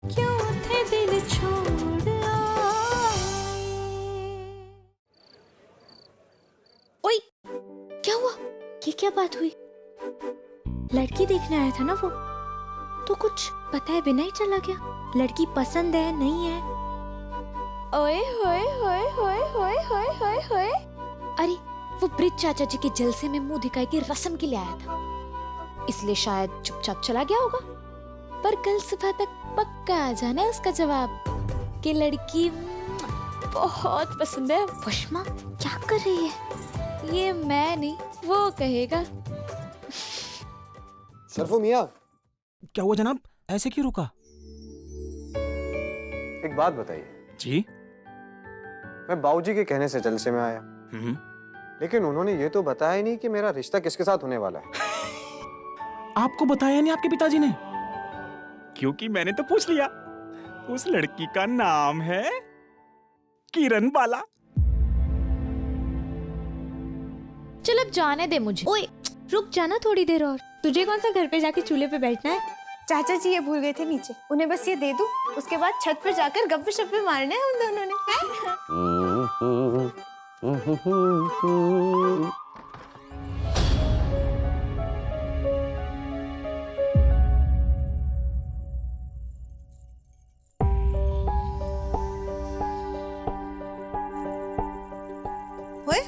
क्यों थे दिल छोड़ आए। ओए, क्या हुआ? ये क्या बात हुई? लड़की देखने आया था ना वो, तो कुछ बताए बिना ही चला गया। लड़की पसंद है नहीं है? ओए होए होए होए होए होए होए होए। अरे वो ब्रिज चाचा जी के जलसे में मुंह दिखाई की रस्म के लिए आया था, इसलिए शायद चुपचाप चला गया होगा। पर कल सुबह तक पक्का आ जाना है उसका जवाब कि लड़की बहुत पसंद है। वशमा क्या कर रही है? ये मैं नहीं, वो कहेगा। सरफू मियाँ, क्या हुआ जनाब? ऐसे क्यों रुका? एक बात बताइए। जी? मैं बाबूजी के कहने से जलसे में आया, लेकिन उन्होंने ये तो बताया ही नहीं कि मेरा रिश्ता किसके साथ होने वाला है। आपको बताया नहीं आपके पिताजी ने? क्योंकि मैंने तो पूछ लिया। उस लड़की का नाम है किरण बाला। चल अब जाने दे मुझे। ओए रुक जाना थोड़ी देर और। तुझे कौन सा घर पे जाके चूल्हे पे बैठना है? चाचा जी ये भूल गए थे नीचे, उन्हें बस ये दे दूं, उसके बाद छत पर जाकर गप्पे शप्पे मारने हैं उन दोनों ने। ओए,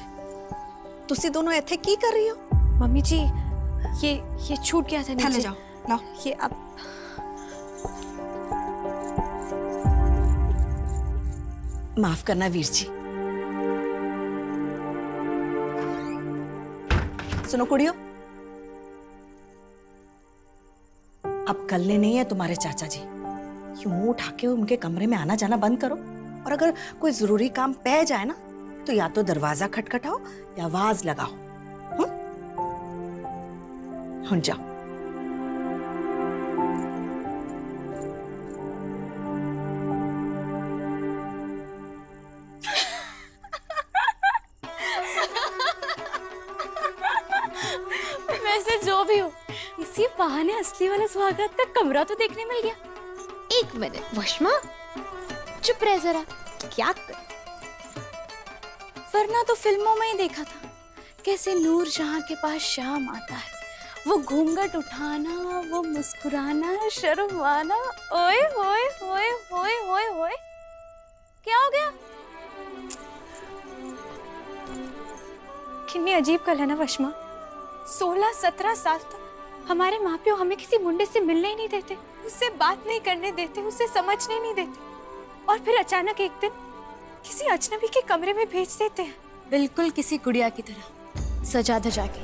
तुसी दोनों इत्थे की कर रही हो? मम्मी जी ये छूट गया था थले नीचे। जाओ, लाओ। ये अब माफ करना वीर जी। सुनो कुड़ियों, अब कल्ले नहीं है तुम्हारे चाचा जी। यूं उठा के उनके कमरे में आना जाना बंद करो, और अगर कोई जरूरी काम पै जाए ना तो या तो दरवाजा खटखटाओ या आवाज लगाओ। हुन जाओ। वैसे जो भी हो, इसी बहाने असली वाला स्वागत का कमरा तो देखने मिल गया। एक मिनट वशमा, चुप रह जरा। क्या वरना तो फिल्मों में ही देखा था कैसे नूर जहां के पास शाम आता है, वो घूंघट उठाना, वो मुस्कुराना, शर्माना। ओए होए होए होए होए होए, क्या हो गया? कितनी अजीब कल है ना वशमा। 16-17 साल तक हमारे माँ-प्यो हमें किसी मुंडे से मिलने ही नहीं देते, उससे बात नहीं करने देते, उससे समझने नहीं देते, और फिर अचानक एक दिन किसी अजनबी के कमरे में भेज देते हैं, बिल्कुल किसी गुड़िया की तरह सजा धजा के,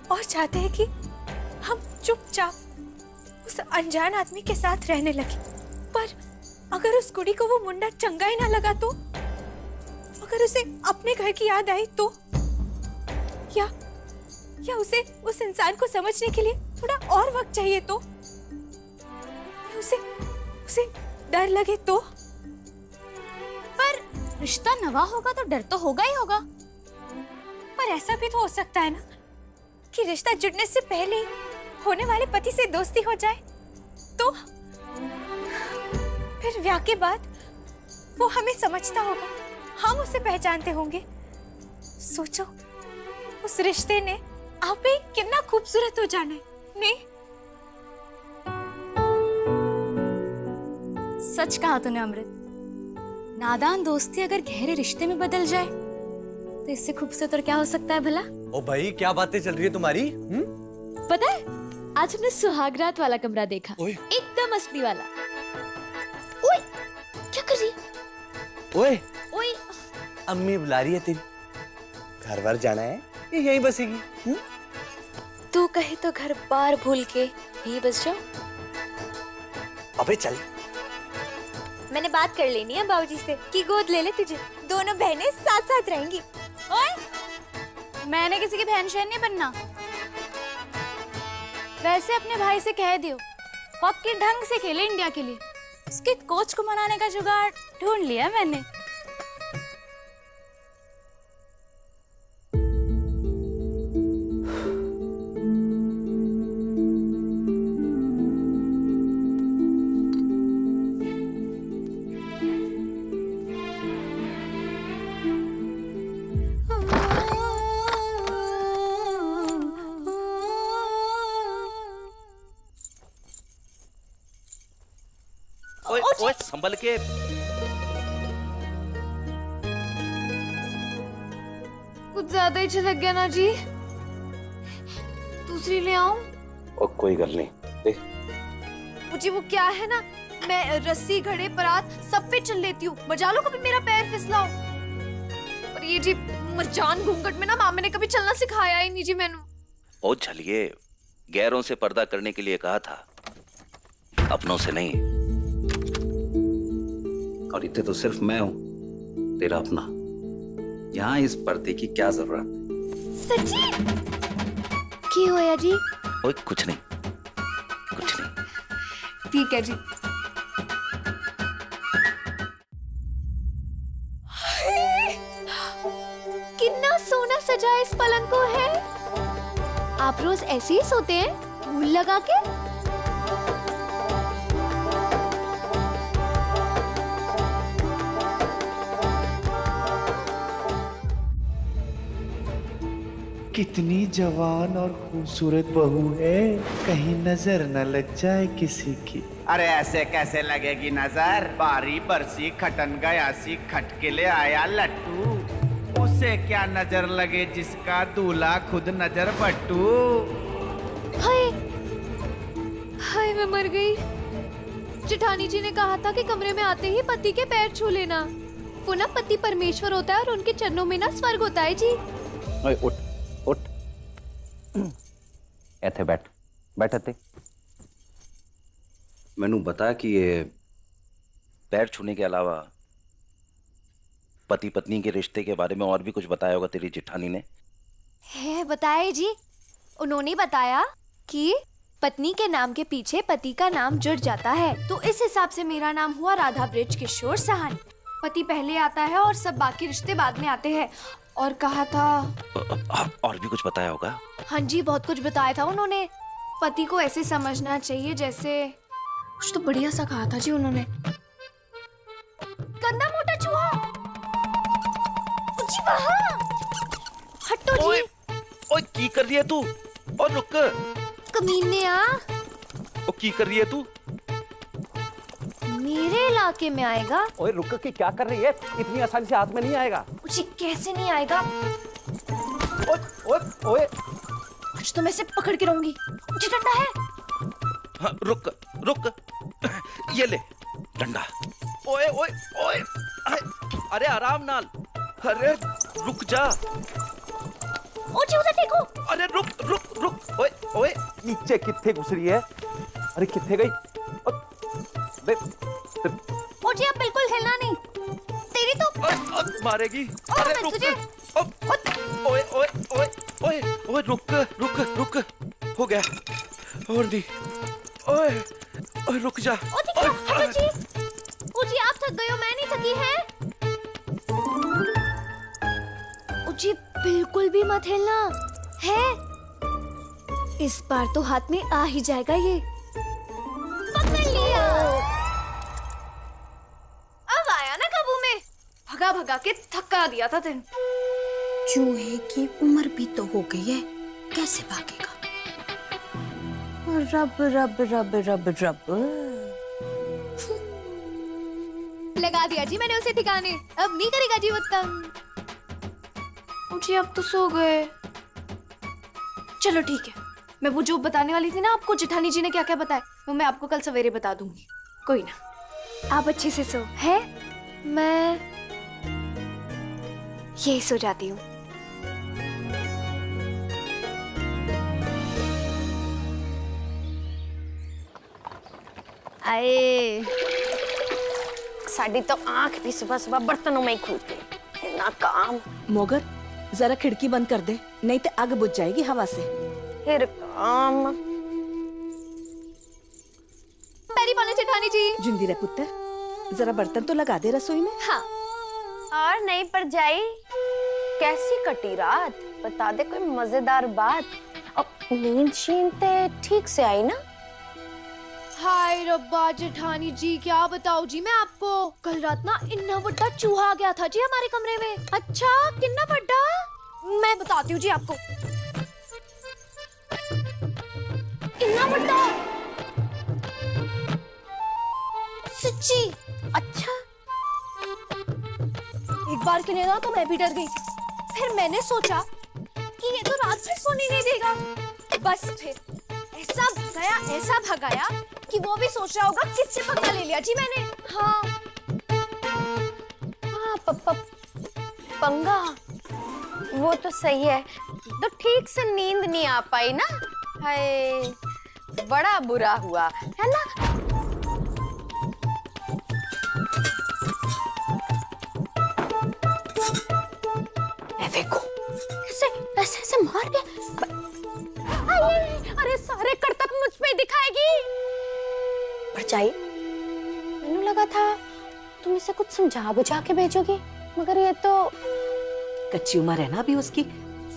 और चाहते हैं कि हम चुपचाप उस अनजान आदमी के साथ रहने लगे। पर अगर उस कुड़ी को वो मुंडा चंगा ही ना लगा तो, अगर उसे अपने घर की याद आई तो, या उसे उस इंसान को समझने के लिए थोड़ा और वक्त चाहिए तो, या उसे डर लगे तो। पर रिश्ता नवा होगा तो डर तो होगा ही होगा। पर ऐसा भी तो हो सकता है ना कि रिश्ता जुड़ने से पहले ही होने वाले पति से दोस्ती हो जाए, तो फिर ब्याह के बाद वो हमें समझता होगा, हम उसे पहचानते होंगे। सोचो, उस रिश्ते ने आप ही कितना खूबसूरत हो जाना है, नहीं? सच कहा तूने अमृत। नादान दोस्ती अगर गहरे रिश्ते में बदल जाए तो इससे खूबसूरत और क्या हो सकता है भला? ओ भाई, क्या बातें चल रही है तुम्हारी? पता है, आज हमने सुहागरात वाला कमरा देखा, ओए। एकदम असली वाला। ओए क्या कर रही है? ओए, ओए अम्मी बुला रही है तेरी। घर बार जाना है, ये यहीं बसेगी। तू कहे तो घर बार भूल के यही बस जाओ। अबे चल। मैंने बात कर लेनी है बाबूजी से कि गोद ले ले तुझे, दोनों बहनें साथ साथ रहेंगी। ओए, मैंने किसी की बहन शहन नहीं बनना। वैसे अपने भाई से कह दियो, हॉकी ढंग से खेले इंडिया के लिए। उसके कोच को मनाने का जुगाड़ ढूंढ लिया मैंने। ओए ओए संभल के। कुछ ज्यादा ही छिलक गया ना जी, दूसरी ले आऊं? ओ कोई गल नहीं, देख जी वो क्या है ना, मैं रस्सी घड़े परात सब पे चल लेती हूँ, बजा लो कभी मेरा पैर फिसलाओ। और ये जी मजान घूंघट में ना मामी ने कभी चलना सिखाया ही नहीं जी मैनू। ओ झलिए, गैरों से पर्दा करने के लिए कहा था, अपनों से नहीं। और इतने तो सिर्फ मैं हूं तेरा अपना, यहाँ इस पर्दे की क्या जरूरत। सच्ची? की होया जी? ओए कुछ नहीं, कुछ नहीं। ठीक है जी। कितना सोना सजा इस पलंग को है। आप रोज ऐसे ही सोते हैं, फूल लगा के? कितनी जवान और खूबसूरत बहू है, कहीं नजर न लग जाए किसी की। अरे ऐसे कैसे लगेगी नजर, बारी बरसी खटन गयासी खटके ले आया लट्टू, उसे क्या नजर लगे जिसका दूल्हा खुद नजर बट्टू। हाय हाय मैं मर गई। जेठानी जी ने कहा था कि कमरे में आते ही पति के पैर छू लेना, वो ना पति परमेश्वर होता है और उनके चरणों में ना स्वर्ग होता है जी। ओए उठ उठ, ऐथे बैठ, बैठ ऐथे। मैनू बता कि ये पैर छूने के अलावा पति पत्नी के रिश्ते के बारे में और भी कुछ बताया होगा तेरी जेठानी ने। है बताया जी, उन्होंने बताया कि पत्नी के नाम के पीछे पति का नाम जुड़ जाता है, तो इस हिसाब से मेरा नाम हुआ राधा ब्रिज किशोर सहानी। पति पहले आता है और सब बाकी रिश्ते बाद में आते हैं। और कहा था और भी कुछ बताया होगा। हाँ जी बहुत कुछ बताया था उन्होंने। पति को ऐसे समझना चाहिए जैसे, कुछ तो बढ़िया सा कहा था जी उन्होंने। गंदा मोटा चूहा जी वहाँ, हटो जी। ओए की कर रही है तू? और रुक, कमीने आ, ओ की कर रही है तू? मेरे इलाके में आएगा? ओए रुक के क्या कर रही है? इतनी आसानी से हाथ में नहीं आएगा। मुझे कैसे नहीं आएगा? ओए ओए ओए, आज तो मैं इसे पकड़ के रहूंगी। मुझे डंडा है। हाँ, रुक रुक, ये ले डंडा। ओए ओए ओए, अरे आराम नाल, अरे रुक जा। ओ जी उधर देखो। अरे रुक रुक रुक, ओए ओए नीचे किथे घुस रही है? अरे किथे गई? ओ जी अब बिल्कुल हिलना नहीं, तेरी तो मारेगी। अरे रुक, तुझे। ओए ओए ओए ओए ओए, रुक रुक रुक, हो गया और नहीं। ओए ओए रुक जा। हटो जी। ओ जी आप थक गए हो, मैं नहीं थकी है। ओ जी बिल्कुल भी मत हिलना है, इस बार तो हाथ में आ ही जाएगा ये। पकड़ लिया। अब आया ना काबू में, भगा भगा के थका दिया था तेन। चूहे की उम्र भी तो हो गई है, कैसे भागेगा? रब रब रब रब रब। लगा दिया जी मैंने उसे ठिकाने, अब नहीं करेगा जी वो तंग। जी अब तो सो गए। चलो ठीक है, मैं वो जो बताने वाली थी ना आपको, जेठानी जी ने क्या क्या बताया, वो मैं आपको कल सवेरे बता दूंगी। कोई ना, आप अच्छे से सो है, मैं यही सो जाती हूँ। आए साड़ी तो आंख भी सुबह सुबह बर्तनों में ही खुलती है ना काम। मोगर जरा खिड़की बंद कर दे, नहीं तो आग बुझ जाएगी हवा से। फिर काम। मेरी पाने जेठानी जी। जिंदी रह पुत्र, जरा बर्तन तो लगा दे रसोई में। हाँ। और नहीं पर जाई, कैसी कटी रात, बता दे कोई मजेदार बात। अब नींद शीनते ठीक से आई ना? हाय रब्बा जेठानी जी, क्या बताओ जी मैं आपको, कल रात ना इतना बड़ा चूहा आ गया था जी हमारे कमरे में। अच्छा कितना बड़ा, मैं बताती हूँ जी आपको। इतना बड़ा, सच्ची? अच्छा। एक बार के लिए ना तो मैं भी डर गई थी। फिर मैंने सोचा कि ये तो रात भर सोने नहीं देगा। बस फिर ऐसा भगाया कि वो भी सोच रहा होगा किससे पंगा ले लिया जी मैंने। हाँ पंगा, वो तो सही है। तो ठीक से नींद नहीं आ पाई ना? हाय, बड़ा बुरा हुआ है ना? देखो कैसे ऐसे ऐसे मार के। अरे सारे करतब मुझ पे दिखाएगी। परछाई, मैंने लगा था तुम इसे कुछ समझा बुझा के भेजोगी, मगर ये तो कच्ची उम्र है ना अभी उसकी,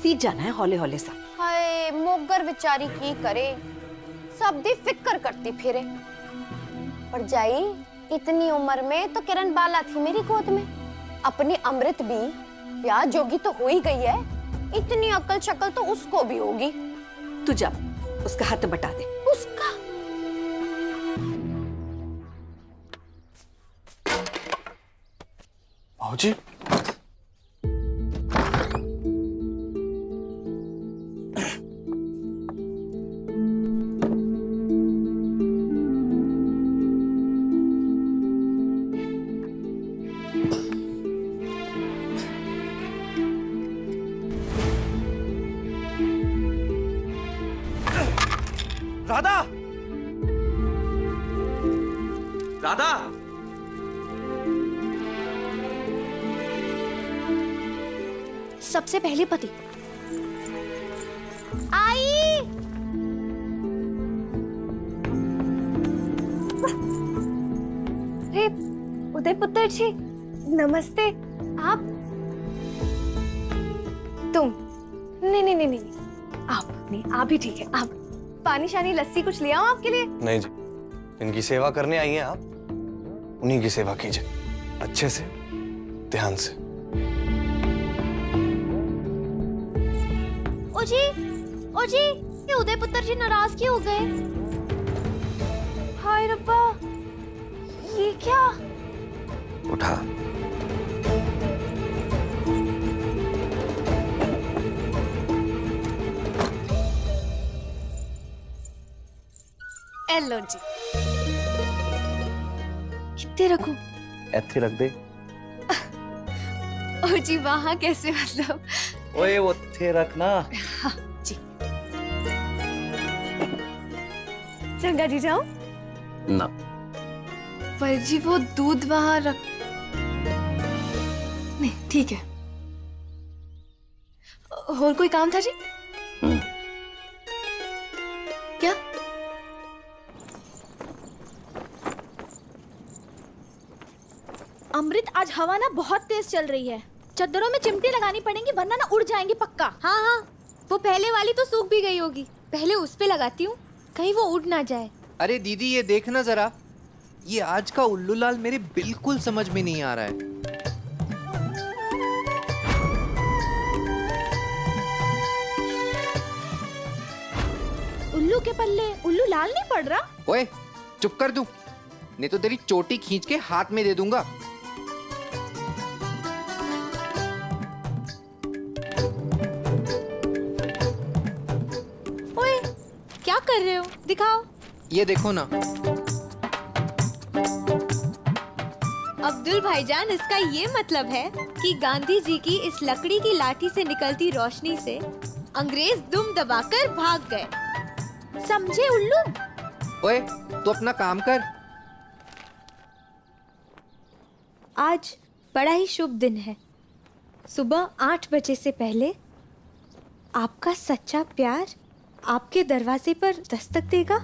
सीख जाना है हौले हौले सा। हाय मोगर बेचारी की करे, सब दी फिक्र करती फिरे। पर जाई इतनी उम्र में तो किरण बाला थी मेरी गोद में। अपनी अमृत भी ब्याह जोगी तो हो ही गई है, इतनी अकल शक्ल तो उसको भी होगी। तू जा उसका हाथ बटा दे। उसका भाऊजी, राधा, राधा, सबसे पहले पति। आई। रे उदय पुत्र जी, नमस्ते। आप? तुम? नहीं, आप नहीं, आप भी ठीक है। आप पानी शानी लस्सी कुछ ले आओ आपके लिए? नहीं जी, इनकी सेवा करने आई हैं आप, उन्हीं की सेवा कीजिए, अच्छे से, ध्यान से। ओ जी, ये उदय पुत्र जी नाराज क्यों हो गए? हाय रब्बा, ये क्या? उठा। एलो जी, कितने रखूं? ऐथे रख दे। ओ जी, वहां कैसे मतलब? ओए वो थे रखना। जी, चंगा जी जाओ ना। पर जी वो दूध वहां रख। नहीं ठीक है। और कोई काम था जी? क्या? अमृत, आज हवा ना बहुत तेज चल रही है, चद्दरों में चिमटी लगानी पड़ेंगी वरना ना उड़ जाएंगी पक्का। हाँ, वो पहले वाली तो सूख भी गई होगी। पहले उस पे लगाती हूँ, कहीं वो उड़ ना जाए। अरे दीदी ये देखना जरा, ये आज का उल्लू लाल मेरे बिल्कुल समझ में नहीं आ रहा है। उल्लू के पल्ले उल्लू लाल नहीं पड़ रहा। ओए चुप कर दूं, नहीं तो तेरी चोटी खींच के हाथ में दे दूंगा। ओए, क्या कर रहे हो? दिखाओ। ये देखो ना। अब्दुल भाईजान, इसका ये मतलब है कि गांधी जी की इस लकड़ी की लाठी से निकलती रोशनी से अंग्रेज दुम दबाकर भाग गए। समझे उल्लू? ओए तू अपना काम कर। आज बड़ा ही शुभ दिन है। सुबह 8 बजे से पहले आपका सच्चा प्यार आपके दरवाजे पर दस्तक देगा।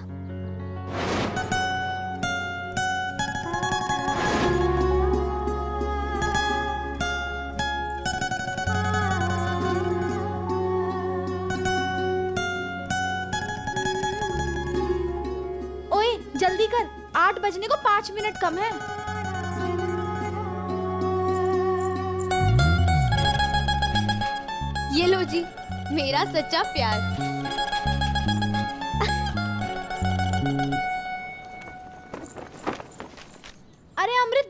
ओए जल्दी कर, 8 बजने को 5 मिनट कम है। ये लो जी, मेरा सच्चा प्यार।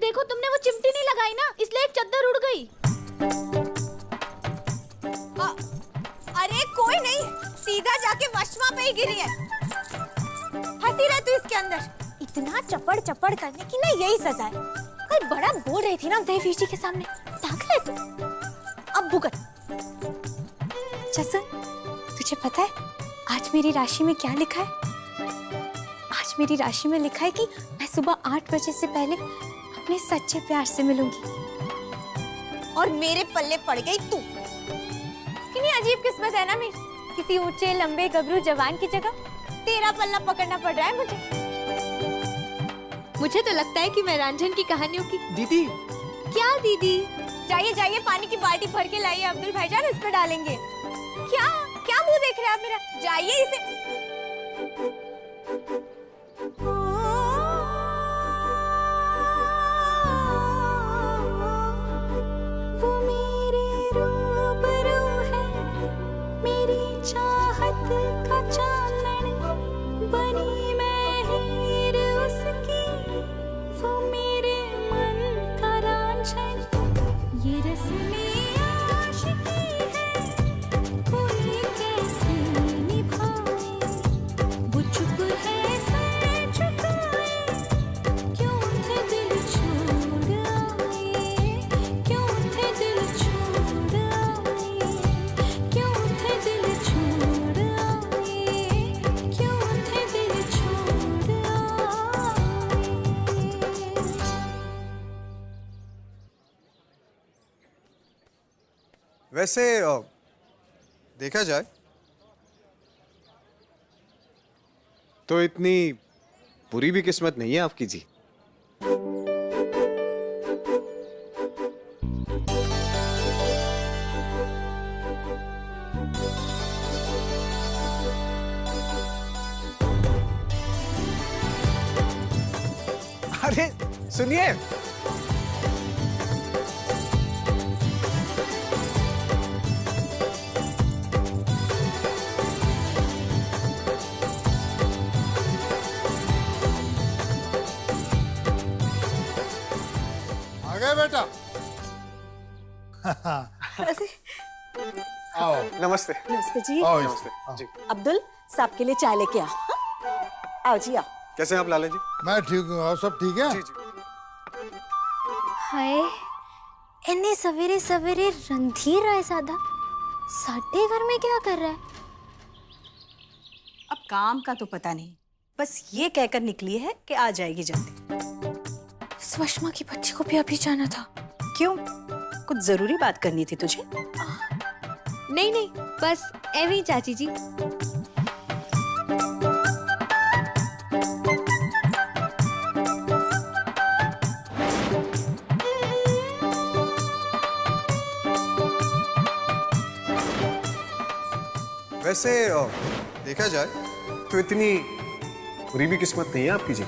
देखो तुमने वो चिमटी नहीं लगाई ना, इसलिए एक चद्दर उड़ गई। अरे कोई नहीं, सीधा जाके वशमा पे ही गिरी है। हंसी रह तू इसके अंदर। इतना चपड़ चपड़ करने की ना यही सजा है। कल बड़ा बोल रही थी ना देवी जी के सामने, भाग रहे तू। अब भुगत। जसन, तुझे पता है आज मेरी राशि में क्या लिखा है? आज मेरी राशि में लिखा है कि मैं सुबह 8 बजे से पहले अपने सच्चे प्यार से मिलूंगी। और मेरे पल्ले पड़ गई तू। कितनी अजीब किस्मत है ना मेरी। किसी ऊंचे लंबे गबरू जवान की जगह तेरा पल्ला पकड़ना पड़ रहा है मुझे। मुझे तो लगता है कि मैं रंजन की कहानियों की दीदी क्या दीदी? जाइए जाइए, पानी की बाल्टी भर के लाइए अब्दुल भाईजान, इस पर डालेंगे। क्या क्या मुंह देख रहे हैं आप मेरा? जाइए इसे। वो मेरे रूबरू है, मेरी चाहत का चांदन, बनी मैं हीर उसकी, वो मेरे मन का रांझन। ये रस्में आशिकी है, कोई कैसे निभाए, वो चुप है सर झुकाए, क्यों थे दिल छोड़ आए, क्यों थे दिल छोड़ आए, क्यों थे दिल छोड़ आए, क्यों थे दिल छोड़ आए। वैसे देखा जाए तो इतनी बुरी भी किस्मत नहीं है आपकी जी। अरे सुनिए, आ गए बेटा। आओ नमस्ते। नमस्ते जी। आओ नमस्ते जी। अब्दुल, साहब के लिए चाय लेके आओ। हाँ? आओ जी आओ। कैसे हैं आप लाला जी? मैं ठीक हूँ, और सब ठीक है? जी जी। हाय, इन्ने सवेरे सवेरे रणधीर रायजादा साडे घर में क्या कर रहा है? अब काम का तो पता नहीं, बस ये कहकर निकली है कि आ जाएगी जल्दी। सुषमा की बच्ची को भी अभी जाना था। क्यों, कुछ जरूरी बात करनी थी तुझे? नहीं नहीं, बस एवी चाची जी। वैसे देखा जाए तो इतनी बुरी भी किस्मत नहीं है आपकी जी।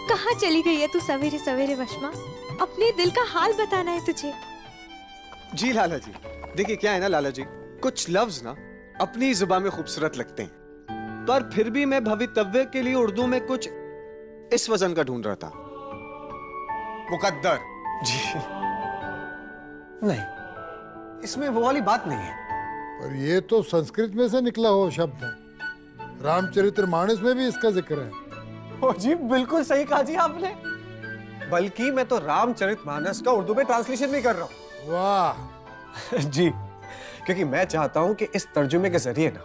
कहाँ चली गई है तू सवेरे सवेरे वशमा? अपने दिल का हाल बताना है तुझे। जी लाला जी, देखिए क्या है ना लाला जी, कुछ लफ्ज ना अपनी जुबान में खूबसूरत लगते हैं, पर फिर भी मैं भवितव्य के लिए उर्दू में कुछ इस वजन का ढूंढ रहा था। मुकद्दर जी। नहीं, इसमें वो वाली बात नहीं है। पर ये तो संस्कृत में से निकला हुआ शब्द है। रामचरितमानस में भी इसका जिक्र है। ओ जी, बिल्कुल सही कहा जी आपने। बल्कि मैं तो रामचरितमानस का उर्दू में ट्रांसलेशन भी कर रहा हूँ। वाह जी, क्योंकि मैं चाहता हूँ कि इस तर्जुमे के जरिए ना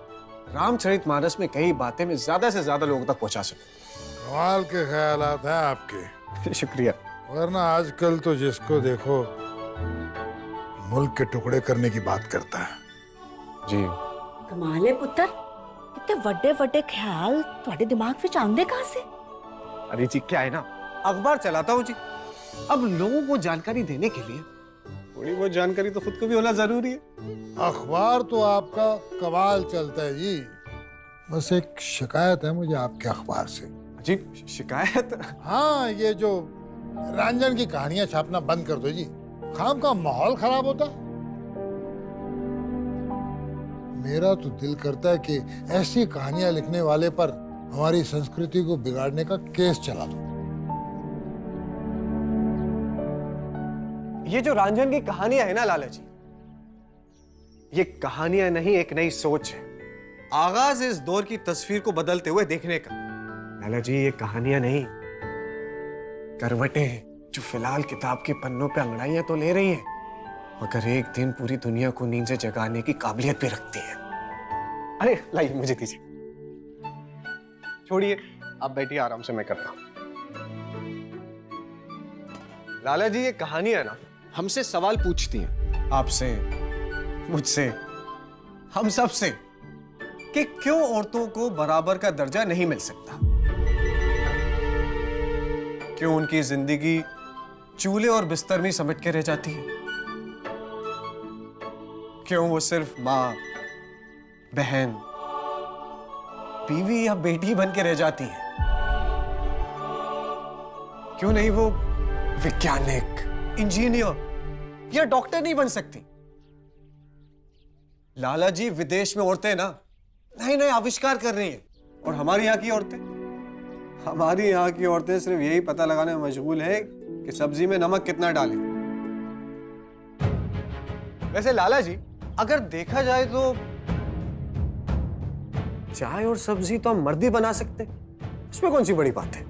रामचरितमानस में कई बातें मैं ज्यादा से ज्यादा लोगों तक पहुंचा सकूं। कमाल के ख्यालात हैं आपके। शुक्रिया। वरना आजकल तो जिसको देखो मुल्क के टुकड़े करने की बात करता है। जी कमाल है पुत्र, इतने बड़े बड़े ख्याल तुम्हारे दिमाग में आंदे कहाँ से? अरे जी क्या है ना, अखबार चलाता हूँ जी। अब लोगों को जानकारी देने के लिए थोड़ी बहुत जानकारी तो खुद को भी होना जरूरी है। अखबार तो आपका कमाल चलता है जी। बस एक शिकायत है मुझे आपके अखबार से। जी शिकायत? हाँ, ये जो रंजन की कहानियां छापना बंद कर दो जी, काम का माहौल खराब होता है। मेरा तो दिल करता है कि ऐसी कहानियां लिखने वाले पर हमारी संस्कृति को बिगाड़ने का केस चला दो। ये जो रांझन की कहानियां है ना लाला जी, ये कहानियां नहीं, एक नई सोच है। आगाज इस दौर की तस्वीर को बदलते हुए देखने का। लाला जी, ये कहानियां नहीं, करवटें हैं जो फिलहाल किताब के पन्नों पे अंगड़ाइयां तो ले रही हैं, मगर एक दिन पूरी दुनिया को नींद से जगाने की काबिलियत भी रखती है। अरे लाइए, मुझे दीजिए, छोड़िए, आप बैठिए, आराम से मैं करता हूं। लाला जी, ये कहानियां ना हमसे सवाल पूछती हैं, आपसे, मुझसे, हम सब से, कि क्यों औरतों को बराबर का दर्जा नहीं मिल सकता, क्यों उनकी जिंदगी चूल्हे और बिस्तर में समेट के रह जाती है, क्यों वो सिर्फ मां, बहन, बीवी या बेटी बन के रह जाती है, क्यों नहीं वो वैज्ञानिक, इंजीनियर या डॉक्टर नहीं बन सकती। लाला जी, विदेश में औरतें ना नए नए आविष्कार कर रही हैं, और हमारे यहाँ की औरतें, हमारी यहाँ की औरतें सिर्फ यही पता लगाने में मशगूल है कि सब्जी में नमक कितना डालें। वैसे लाला जी, अगर देखा जाए तो चाय और सब्जी तो हम मर्द ही बना सकते हैं, उसमें कौन सी बड़ी बात है।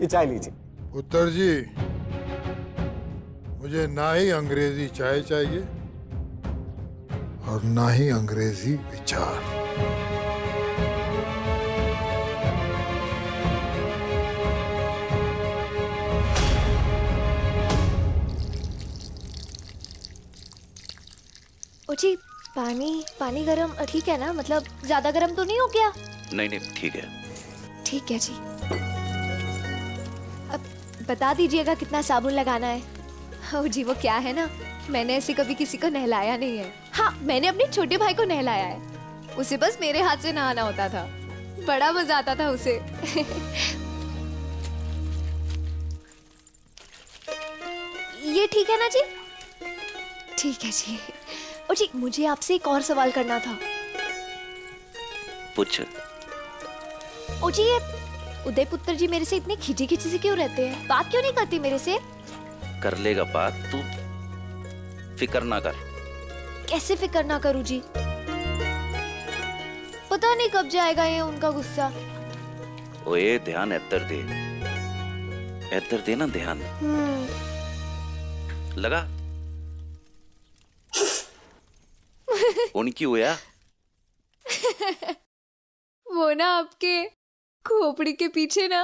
ये चाय लीजिए। उत्तर जी, मुझे ना ही अंग्रेजी चाय चाहिए और ना ही अंग्रेजी विचार। जी, पानी गरम ठीक है ना? मतलब ज्यादा गरम तो नहीं हो गया? नहीं नहीं, ठीक है। ठीक है जी। अब बता दीजिएगा कितना साबुन लगाना है। ओ जी, वो क्या है ना, मैंने ऐसे कभी किसी को नहलाया नहीं है। हाँ, मैंने अपने छोटे भाई को नहलाया है, उसे बस मेरे हाथ से नहाना होता था, बड़ा मजा आता था उसे। ये ठीक है ना जी? ठीक है जी। ओ जी, मुझे आपसे एक और सवाल करना था। पूछ। ओ जी, ये उदय पुत्र जी मेरे से इतने खिजी खिजी से क्यों रहते हैं? बात क्यों नहीं करती मेरे से? कर लेगा बात, तू फिक्र ना कर। कैसे फिक्र ना करूं जी? पता नहीं कब जाएगा ये उनका गुस्सा। ओए, ध्यान इधर दे, इधर दे ना ध्यान। लगा उनकी होया। वो ना आपके खोपड़ी के पीछे ना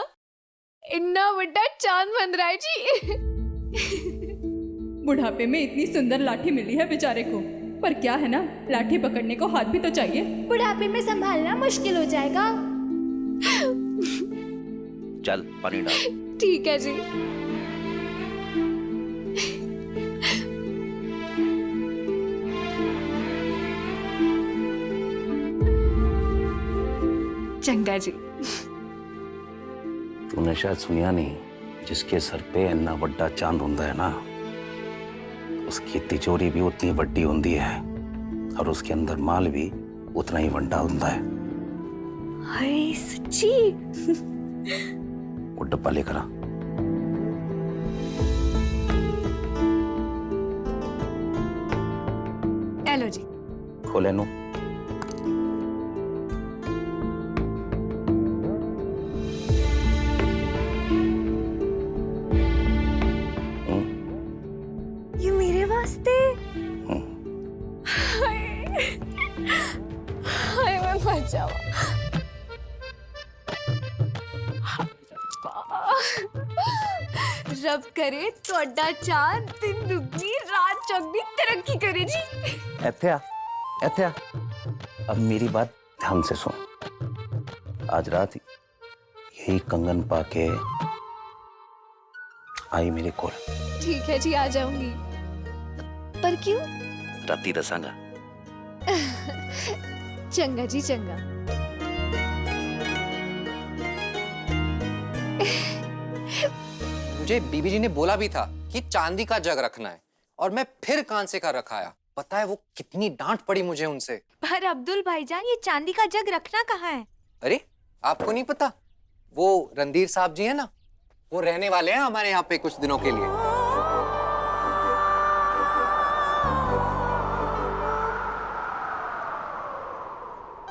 इतना बड़ा चांद बन रहा है जी। बुढ़ापे में इतनी सुंदर लाठी मिली है बेचारे को, पर क्या है ना, लाठी पकड़ने को हाथ भी तो चाहिए। बुढ़ापे में संभालना मुश्किल हो जाएगा। चल पानी डाल। ठीक है जी। चंगा जी। तूने शायद सुनिया नहीं, जिसके सर पे इतना बड़ा चांद होता है ना, उसकी तिजोरी भी उतनी बड़ी होती है और उसके अंदर माल भी उतना ही वंडा होता है। हाय सच्ची? वो डब्बा लेकर आ। हेलो जी। खोले नो। ये मेरे वास्ते? हाय मैं मर जाऊँ। रब करे तोड़ा चांद दिन दुगनी रात चौगनी तरक्की करे जी। एथया, एथया, अब मेरी बात ध्यान से सुन। आज रात यही कंगन पाके आई मेरे कोल। ठीक है जी, आ जाऊंगी। पर क्यों? राती दसांगा। चंगा जी चंगा। मुझे बीबी जी ने बोला भी था कि चांदी का जग रखना है, और मैं फिर कांसे का रखाया। पता है वो कितनी डांट पड़ी मुझे उनसे। पर अब्दुल भाईजान, ये चांदी का जग रखना कहाँ है? अरे आपको नहीं पता, वो रणधीर साहब जी है ना, वो रहने वाले हैं हमारे यहाँ पे कुछ दिनों के लिए।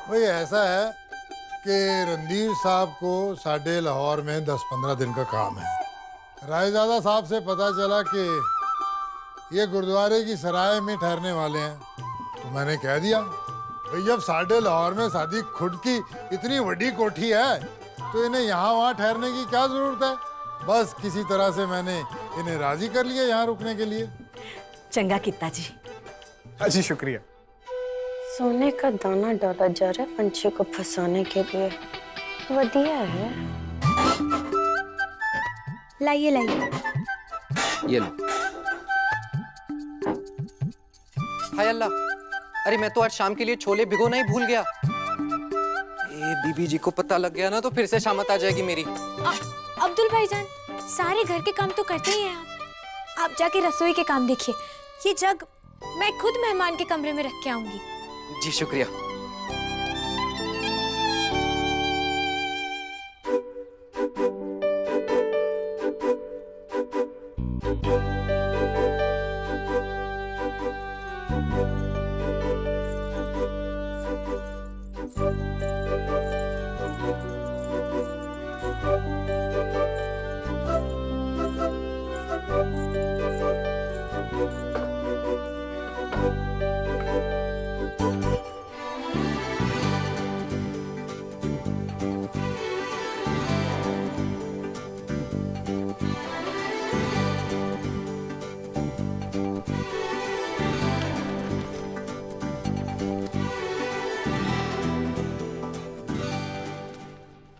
भाई ऐसा है कि रणधीर साहब को साढ़े लाहौर में 10-15 दिन का काम है। रायजादा साहब से पता चला कि ये गुरुद्वारे की सराय में ठहरने वाले हैं, तो मैंने कह दिया भाई जब साढ़े लाहौर में शादी खुद की इतनी बड़ी कोठी है तो इन्हें यहाँ वहाँ ठहरने की क्या जरूरत है। बस किसी तरह से मैंने इन्हें राजी कर लिया यहाँ रुकने के लिए। चंगा किता जी। हाँ जी शुक्रिया। सोने का दाना डाला जा रहा है पंछी को फंसाने के लिए। वधिया है। लाइए लाइए। ये लो। हाय अल्लाह, अरे मैं तो आज शाम के लिए छोले भिगोना ही भूल गया। ये बीबी जी को पता लग गया ना तो फिर से शामत आ जाएगी मेरी। अब्दुल भाईजान, सारे घर के काम तो करते ही हैं आप जाके रसोई के काम देखिए। ये जग मैं खुद मेहमान के कमरे में रख के आऊंगी। जी शुक्रिया।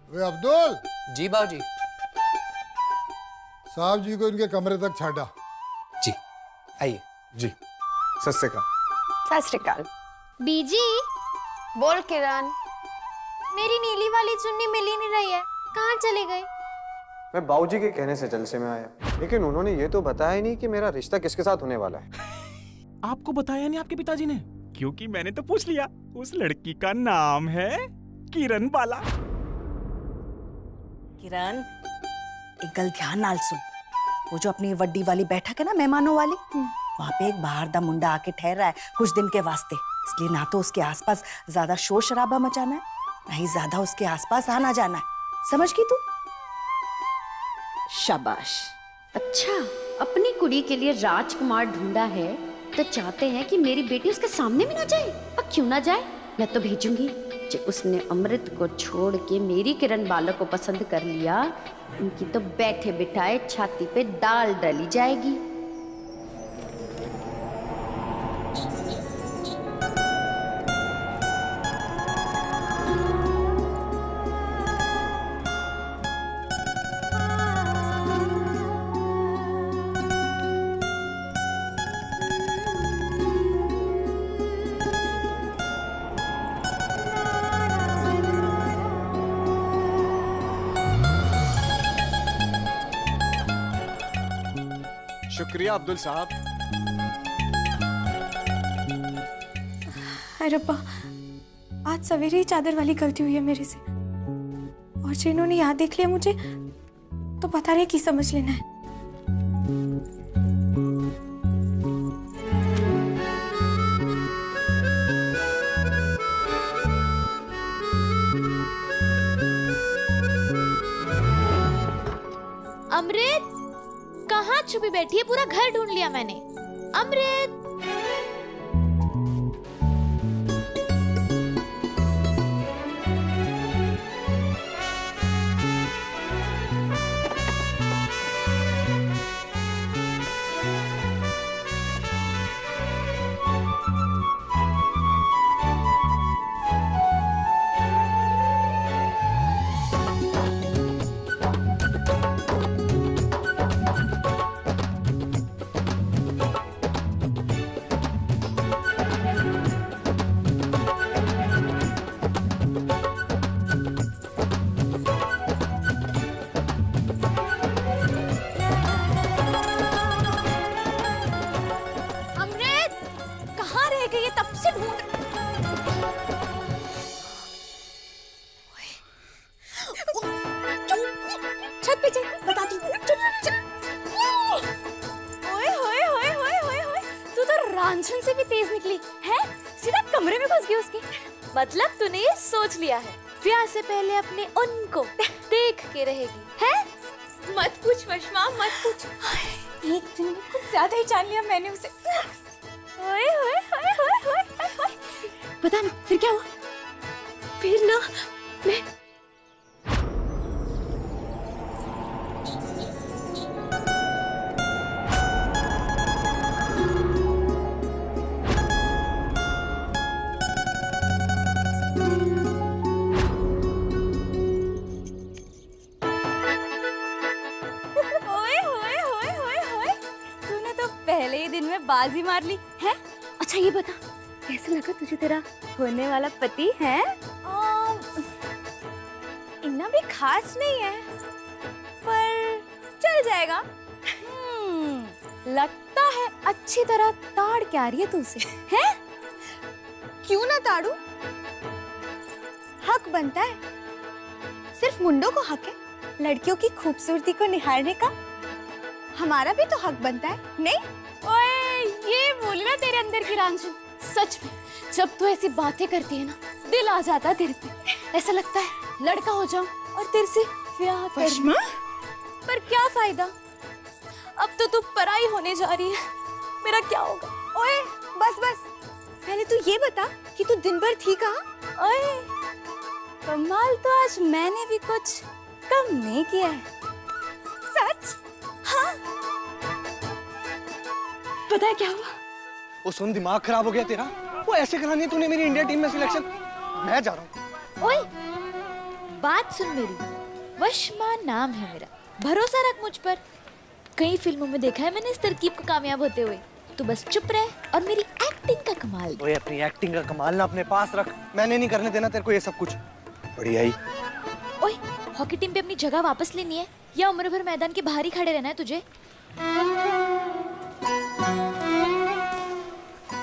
वे अब्दुल जी बाजी। साहब जी को इनके कमरे तक छाड़ा। जी आइए। जी सत श्री अकाल। सत श्री अकाल। बीजी, बोल किरण। मेरी नीली वाली चुन्नी मिल ही नहीं रही है, कहाँ चली गई? मैं बाबूजी के कहने से जलसे में आया, लेकिन उन्होंने ये तो बताया ही नहीं कि मेरा रिश्ता किसके साथ होने वाला है। आपको बताया नहीं आपके पिताजी ने? क्योंकि मैंने तो पूछ लिया। उस लड़की का नाम है किरण बाला। किरण, एक गल ध्यान नाल सुन। वो जो अपनी वड्डी वाली बैठक है ना मेहमानों वाली, वहाँ पे एक बाहर दा मुंडा आके ठहर रहा है कुछ दिन के वास्ते। इसलिए ना तो उसके आसपास ज्यादा शोर शराबा मचाना है, ना ही ज्यादा उसके आसपास आना जाना है। समझ गई तू? शाबाश। अच्छा, अपनी कुड़ी के लिए राजकुमार ढूंढा है तो चाहते हैं कि मेरी बेटी उसके सामने भी ना जाए। और क्यों ना जाए, मैं तो भेजूंगी। जो उसने अमृत को छोड़ के मेरी किरण बाला को पसंद कर लिया, उनकी तो बैठे बिठाए छाती पे दाल डली जाएगी। शुक्रिया अब्दुल साहब। हाय रब्बा, आज सवेरे ही चादर वाली गलती हुई है मेरे से, और जिन्होंने याद देख लिया मुझे तो पता नहीं की समझ लेना है। अमृत, कहाँ छुपी बैठी है? पूरा घर ढूंढ लिया मैंने। अमृत, फंस गई उसकी। मतलब तूने ये सोच लिया है ब्याह से पहले अपने उनको देख के रहेगी, है? मत पूछ वशमा, मत पूछ। एक दिन में कुछ ज्यादा ही जान लिया मैंने उसे। ओए ओए ओए ओए ओए ओए। पता ना फिर क्या हुआ? फिर ना मैं ओए होए होए होए होए। तूने तो पहले ही दिन में बाजी मार ली है। अच्छा ये बता, कैसे लगा तुझे तेरा होने वाला पति है? इतना भी खास नहीं है, पर चल जाएगा। लगता है अच्छी तरह ताड़ के आ रही है तू उसे, है? क्यों ना ताड़ू? हक बनता है। सिर्फ मुंडों को हक है लड़कियों की खूबसूरती को निहारने का। हमारा भी तो हक बनता है, नहीं? ओए, ये बोली ना तेरे अंदर की रांझू। सच में जब तू ऐसी बातें करती है ना, दिल आ जाता है तेरे पे। ऐसा लगता है लड़का हो जाऊं और तेरे से ब्याह कर लूं। पर क्या फायदा, अब तो तू पराई होने जा रही है। मेरा क्या होगा? ओए बस बस, पहले तू ये बता कि तू दिन भर थी कहाँ? ओए, कमाल तो आज मैंने भी कुछ कम नहीं किया है। सच? हाँ। पता है क्या हुआ? वो सुन, दिमाग खराब हो गया तेरा। वो ऐसे करानी है तूने मेरी इंडिया टीम में सिलेक्शन। मैं जा रहा हूँ। ओए, बात सुन मेरी। वशमा नाम है मेरा, भरोसा रख मुझ पर। कई फिल्मों में देखा है मैंने इस तरकीब को कामयाब होते हुए। तू बस चुप रह और मेरी एक्टिंग का कमाल दे। ओए, अपनी एक्टिंग का कमाल ना अपने पास रख। मैंने नहीं करने देना तेरे को ये सब कुछ। बढ़िया ही। ओए, हॉकी टीम पे अपनी जगह वापस लेनी है या उम्र भर मैदान के बाहर ही खड़े रहना है तुझे?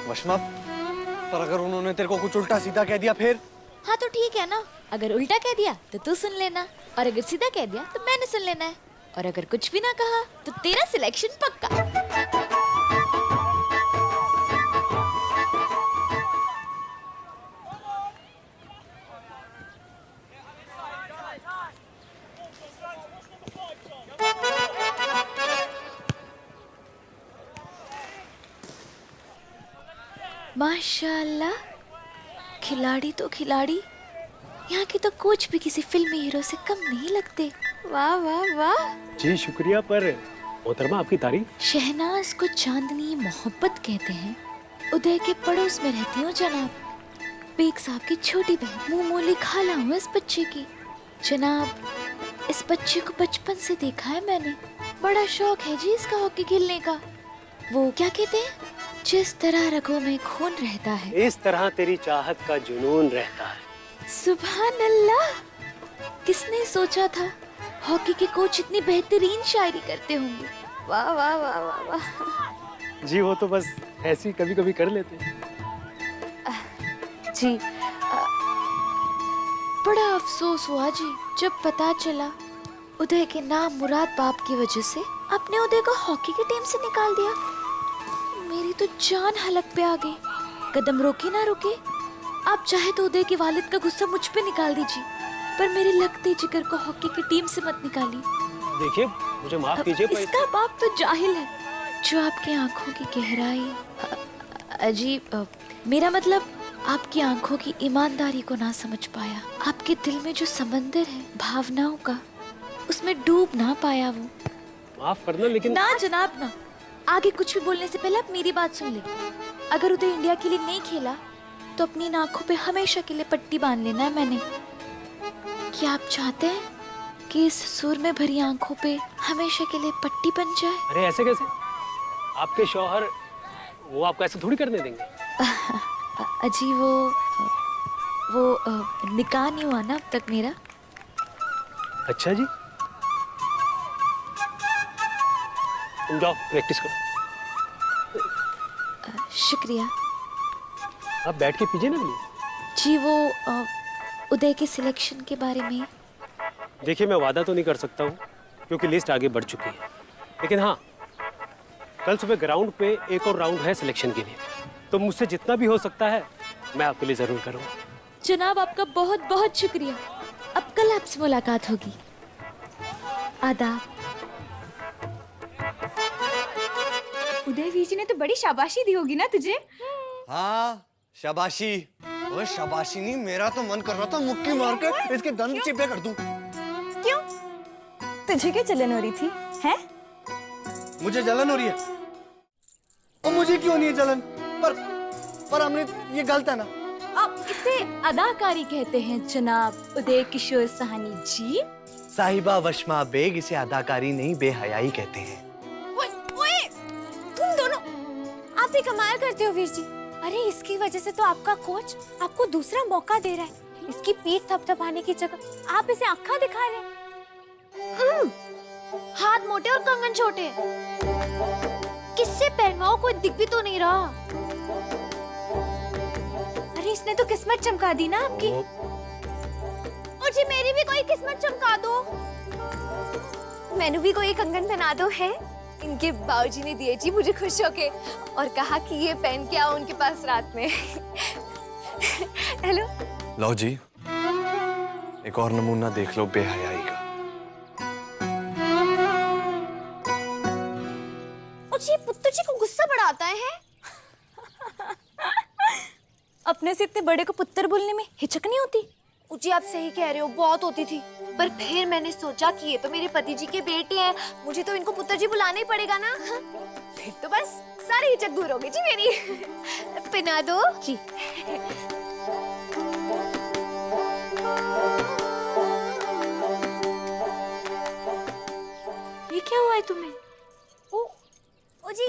वशमा, पर अगर उन्होंने तेरे को कुछ उल्टा सीधा कह दिया फिर? हाँ तो ठीक है ना। अगर उल्टा कह दिया तो तू सुन लेना, और अगर सीधा कह दिया तो मैंने सुन लेना है। और अगर कुछ भी ना कहा तो तेरा सिलेक्शन पक्का। माशाल्लाह, खिलाड़ी तो खिलाड़ी। यहाँ की तो कोच भी किसी फिल्मी हीरो से कम नहीं लगते। वाह वाह वाह। जी शुक्रिया, पर मोहतरमा आपकी तारीफ। शहनाज को चांदनी मोहब्बत कहते हैं। उदय के पड़ोस में रहती हूँ जनाब। बेग साहब की छोटी बहन, मुंह मोली खाला हूँ इस बच्चे की। जनाब, इस बच्चे को बचपन से देखा है मैंने। बड़ा शौक है जी इसका हॉकी खेलने का। वो क्या कहते हैं, जिस तरह रगों में खून रहता है, इस तरह तेरी चाहत का जुनून रहता है। सुभान अल्लाह, किसने सोचा था हॉकी के कोच इतनी बेहतरीन शायरी करते होंगे। वाह वाह वाह वाह वाह। जी वो तो बस ऐसे ही कभी कभी कर लेते हैं। जी, बड़ा अफसोस हुआ जी जब पता चला उदय के नाम मुराद बाप की वजह से आपने उदय को हॉकी की टीम से निकाल दिया। मेरी तो जान हलक पे आ गई। कदम रोके ना रोके, आप चाहे तो उदय के वालिद का गुस्सा मुझ पे निकाल दीजिए, पर मेरे लगते जिगर को हॉकी की टीम से मत निकालिए। देखिए, मुझे माफ कीजिए पर इसका बाप तो जाहिल है जो आपकी आंखों की गहराई अजीब, मेरा मतलब आपकी आंखों की ईमानदारी को ना समझ पाया। आपके दिल में जो समंदर है भावनाओं का, उसमें डूब ना पाया वो। माफ करना, लेकिन ना जनाब ना। आगे कुछ भी बोलने से पहले आप मेरी बात सुन ले। अगर उदय इंडिया के लिए नहीं खेला तो अपनी इन आंखों पे हमेशा के लिए पट्टी बांध लेना है मैंने। क्या आप चाहते हैं कि इस सुर में भरी आंखों पे हमेशा के लिए पट्टी बन जाए? अरे ऐसे कैसे? आपके शौहर वो आपको ऐसे थोड़ी करने देंगे। अजी वो निकाह नहीं हुआ ना अब तक मेरा। अच्छा जी, तुम जाओ प्रैक्टिस करो। शुक्रिया। आप बैठ के पीजिए ना प्लीज। जी वो उदय के सिलेक्शन के बारे में। देखिए, मैं वादा तो नहीं कर सकता हूँ क्योंकि लिस्ट आगे बढ़ चुकी है, लेकिन हाँ, कल सुबह ग्राउंड पे एक और राउंड है सिलेक्शन के लिए। तो मुझसे जितना भी हो सकता है मैं आपके लिए जरूर करूँगा। जनाब आपका बहुत बहुत शुक्रिया। अब कल आपसे मुलाकात होगी। आदाब। उदय वीर जी ने तो बड़ी शाबाशी दी होगी ना तुझे? हाँ शाबाशी। ओए शाबाशी नहीं, मेरा तो मन कर रहा था मुक्की मार के इसके दंत चिपे कर दूं। क्यों? तुझे क्या जलन हो रही थी? हैं? मुझे जलन हो रही है। और मुझे क्यों नहीं है जलन? पर अमृत ये गलत है ना? अब इसे अदाकारी कहते हैं जनाब उदय किशोर साहनी जी। साहिबा वशमा बेग इसे अदाकारी नहीं बेहयाई कहते हैं। ओए, तुम दोनों आप भी कमाल करते हो वीर जी। अरे इसकी वजह से तो आपका कोच आपको दूसरा मौका दे रहा है। इसकी पीठ थपथपाने की जगह आप इसे आँखें दिखा रहे हैं। हाथ मोटे और कंगन छोटे। किससे पहनवाओ, कोई दिख भी तो नहीं रहा। अरे इसने तो किस्मत चमका दी ना आपकी। मुझे मेरी भी कोई किस्मत चमका दो। मैंने भी कोई कंगन पहना दो है। इनके बाबूजी ने दिए जी मुझे खुश होके और कहा कि ये पहन के आओ उनके पास रात में। हेलो। लो जी, एक और नमूना देख लो बेहयाई का। मुझे पुत्तर जी को गुस्सा बढ़ाता है। अपने से इतने बड़े को पुत्तर बोलने में हिचक नहीं होती? जी आप सही कह रहे हो, बहुत होती थी। पर फिर मैंने सोचा कि ये तो मेरे पति जी के बेटे हैं, मुझे तो इनको पुत्र जी बुलाना ही पड़ेगा ना। हाँ? फिर तो बस सारी हिचक दूर हो गई जी मेरी। पहना दो जी। ये क्या हुआ है तुम्हें? ओ जी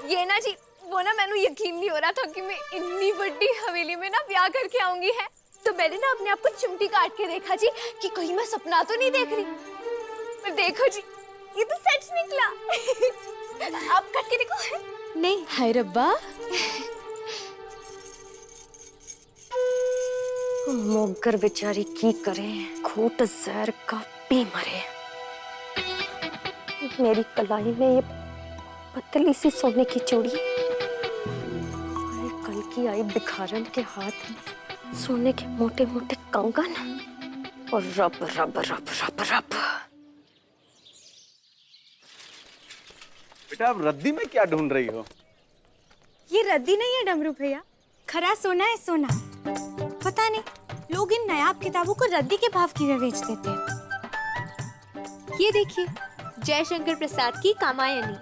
ये ना जी वो ना मैंने यकीन नहीं हो रहा था कि मैं इतनी बड़ी हवेली में ना ब्याह करके आऊंगी है। तो मैंने ना अपने आप को चिमटी काट के देखा जी कि कहीं मैं सपना तो नहीं देख रही। पर देखो जी ये तो सच निकला। आप काट के देखो। नहीं, हाय रब्बा। मोगर बेचारी की करे, खोट जहर का पी मरे। मेरी कलाई में ये पतली सी सोने की चूड़ी, कल की आई भिखारन के हाथ में सोने के मोटे मोटे कंगन और रब रब रब रब रब। बेटा आप रद्दी में क्या ढूंढ रही हो? ये रद्दी नहीं है डमरू भैया, खरा सोना है सोना। पता नहीं लोग इन नायाब किताबों को रद्दी के भाव की में बेच देते हैं। ये देखिए जयशंकर प्रसाद की कामायनी।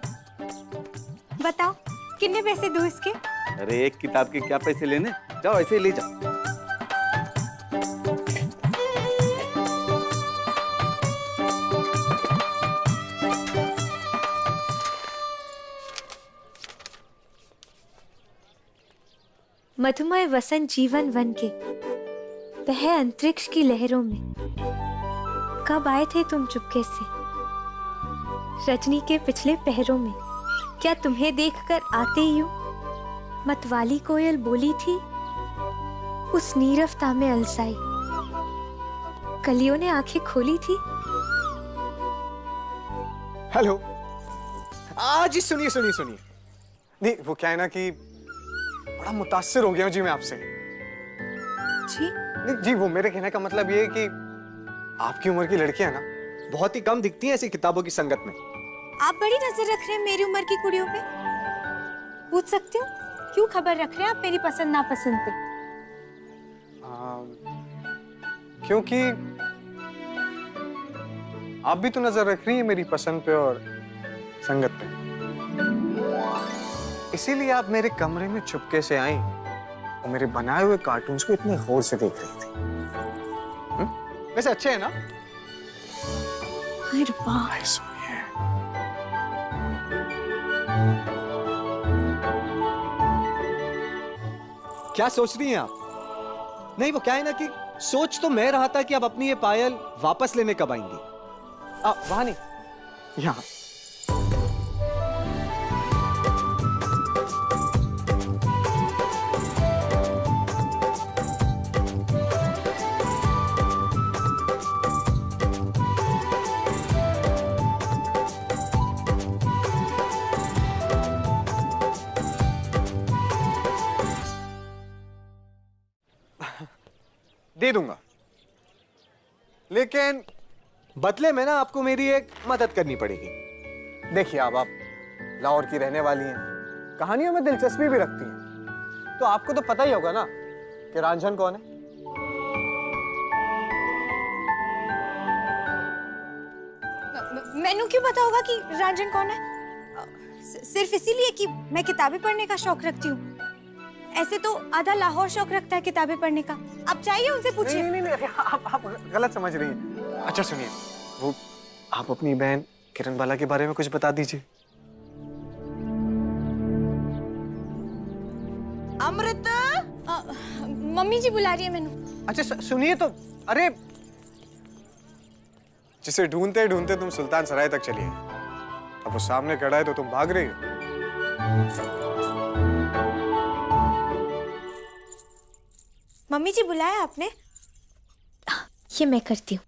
बताओ कितने पैसे दूं इसके? अरे एक किताब के क्या पैसे लेने, जाओ ऐसे ही ले जाओ। मधुमय वसंत जीवन वन के बहे अंतरिक्ष की लहरों में कब आए थे तुम चुपके से रजनी के पिछले पहरों में। क्या तुम्हें देखकर आते यूं मतवाली कोयल बोली थी उस नीरवता में अलसाई, कलियों ने आंखें खोली थी। हेलो। जी सुनिए सुनिए सुनिए। नहीं वो क्या है ना कि बड़ा मुतासिर हो गया हूँ जी मैं आपसे। जी नहीं जी वो मेरे कहने का मतलब ये है कि आपकी उम्र की लड़कियां ना बहुत ही कम दिखती हैं ऐसी किताबों की संगत में। आप बड़ी नजर रख रहे हैं मेरी उम्र की कुड़ियों पे। पूछ सकती हूँ क्यों खबर रख रहे हैं आप मेरी पसंद नापसंद पे? क्योंकि आप भी तो नजर रख रही हैं मेरी पसंद पे और संगत पे, इसीलिए आप मेरे कमरे में चुपके से आई और मेरे बनाए हुए कार्टून्स को इतने गौर से देख रही थी। वैसे अच्छे हैं ना? क्या सोच रही हैं आप? नहीं वो क्या है ना कि सोच तो मैं रहा था कि आप अपनी ये पायल वापस लेने कब आएंगी। वहां नहीं, यहाँ। दे दूंगा, लेकिन बदले में ना आपको मेरी एक मदद करनी पड़ेगी। देखिए आप लाहौर की रहने वाली हैं, कहानियों में दिलचस्पी भी रखती हैं, तो आपको तो पता ही होगा ना कि रांझन कौन है। मैनू क्यों पता होगा कि रांझन कौन है? सिर्फ इसीलिए कि मैं किताबें पढ़ने का शौक रखती हूँ। ऐसे तो आधा लाहौर शौक रखता है किताबें पढ़ने का। आप चाहिए उनसे पूछिए। नहीं, आप गलत समझ रही हैं। अच्छा सुनिए, वो आप अपनी बहन किरण बाला के बारे में कुछ बता दीजिए। अमृत, मम्मी जी बुला रही है मैनू। अच्छा सुनिए तो, अरे जिसे ढूंढते ढूंढते तुम सुल्तान सराय तक चली हैं, अब वो सामने खड़ा है तो तुम भाग रही हो। मम्मी जी बुलाया आपने? ये मैं करती हूँ।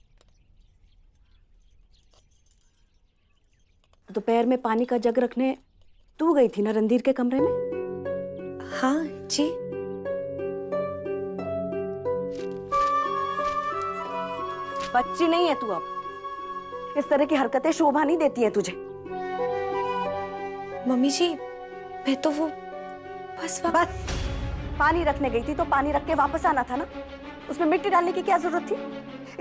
दोपहर में पानी का जग रखने तू गई थी ना रणधीर के कमरे में? हाँ जी। बच्ची नहीं है तू अब। इस तरह की हरकतें शोभा नहीं देती हैं तुझे। मम्मी जी मैं तो वो बस पानी रखने गई थी तो पानी रख के वापस आना था ना। उसमें मिट्टी डालने की क्या जरूरत थी?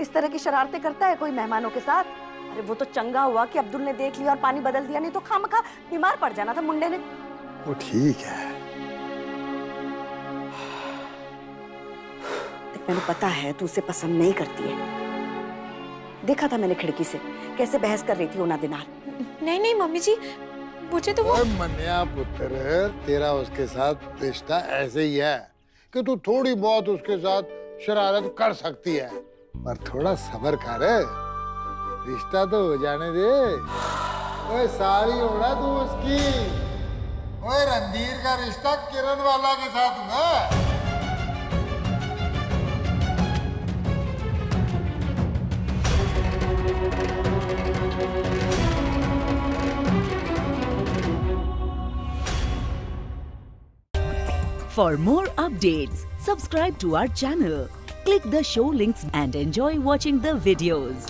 इस तरह की शरारतें करता है कोई मेहमानों के साथ? अरे वो तो चंगा हुआ कि अब्दुल ने देख लिया और पानी बदल दिया, नहीं तो खामखा बीमार पड़ जाना था मुंडे ने। वो ठीक है। मैंने पता है तू उसे पसंद नहीं करती है। देखा था मैंने खिड़की से कैसे बहस कर रही थी ओना दिनार। नहीं नहीं मम्मी जी, मुझे तो वो मन्या पुत्र, तेरा उसके साथ रिश्ता ऐसे ही है कि तू थोड़ी बहुत उसके साथ शरारत कर सकती है, पर थोड़ा सब्र कर, रिश्ता तो हो जाने दे। ओए सारी उड़ा तू उसकी। ओए रणधीर का रिश्ता किरण वाला के साथ हुआ। For more updates, subscribe to our channel, click the show links and enjoy watching the videos.